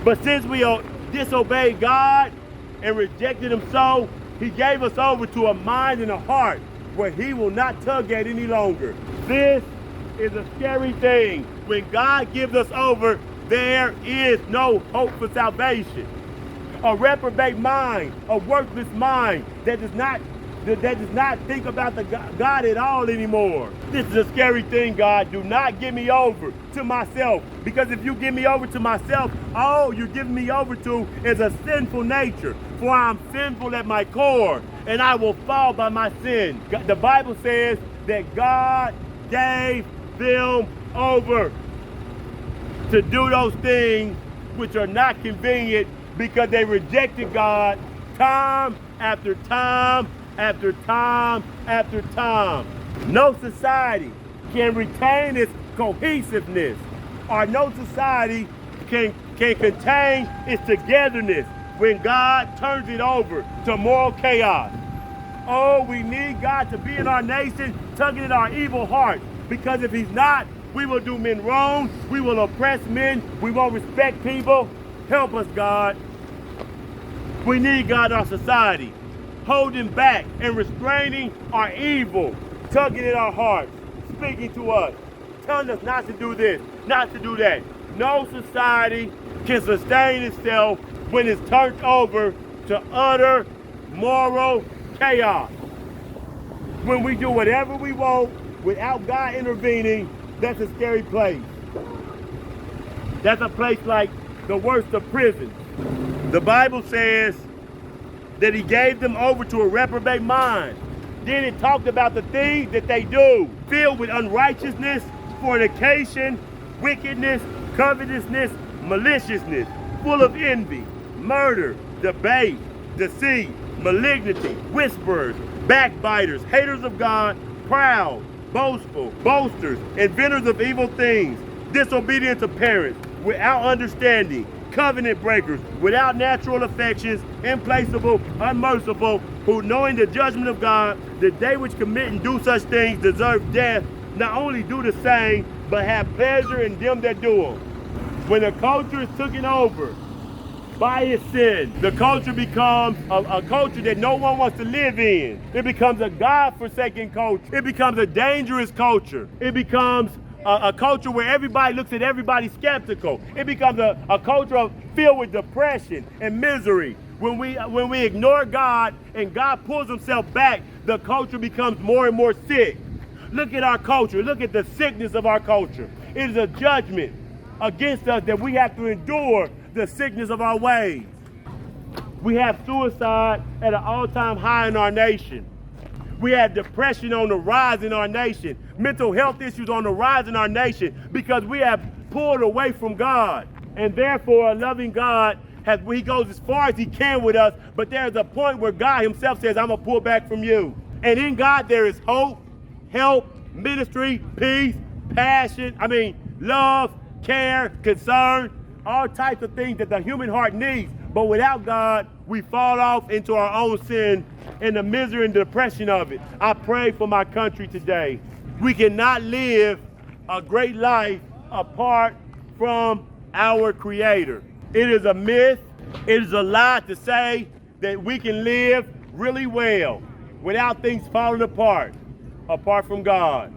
But since we disobeyed God and rejected him so, he gave us over to a mind and a heart where he will not tug at any longer. This is a scary thing. When God gives us over, there is no hope for salvation. A reprobate mind, a worthless mind that does not think about the God at all anymore. This is a scary thing, God. Do not give me over to myself, because if you give me over to myself, all you're giving me over to is a sinful nature. For I'm sinful at my core, and I will fall by my sin. The Bible says that God gave them over to do those things which are not convenient, because they rejected God time after time after time after time. No society can retain its cohesiveness, or no society can contain its togetherness when God turns it over to moral chaos. Oh, we need God to be in our nation, tugging at our evil heart, because if he's not, we will do men wrong, we will oppress men, we won't respect people. Help us, God. We need God in our society, holding back and restraining our evil, tugging at our hearts, speaking to us, telling us not to do this, not to do that. No society can sustain itself when it's turned over to utter moral chaos. When we do whatever we want without God intervening, that's a scary place. That's a place like the worst of prisons. The Bible says that he gave them over to a reprobate mind. Then it talked about the things that they do, filled with unrighteousness, fornication, wickedness, covetousness, maliciousness, full of envy, murder, debate, deceit, malignity, whisperers, backbiters, haters of God, proud, boastful, boasters, inventors of evil things, disobedient to parents, without understanding, covenant breakers, without natural affections, implacable, unmerciful, who knowing the judgment of God, that they which commit and do such things deserve death, not only do the same, but have pleasure in them that do them. When a culture is taken over by its sin, the culture becomes a culture that no one wants to live in. It becomes a God-forsaken culture. It becomes a dangerous culture. It becomes a culture where everybody looks at everybody skeptical. It becomes a culture filled with depression and misery. When we ignore God and God pulls himself back, the culture becomes more and more sick. Look at our culture. Look at the sickness of our culture. It is a judgment against us that we have to endure the sickness of our ways. We have suicide at an all-time high in our nation. We have depression on the rise in our nation. Mental health issues on the rise in our nation because we have pulled away from God. And therefore, a loving God, he goes as far as he can with us, but there's a point where God himself says, I'm going to pull back from you. And in God, there is hope, help, ministry, peace, passion, love, care, concern, all types of things that the human heart needs. But without God, we fall off into our own sin and the misery and depression of it. I pray for my country today. We cannot live a great life apart from our Creator. It is a myth, it is a lie to say that we can live really well without things falling apart from God.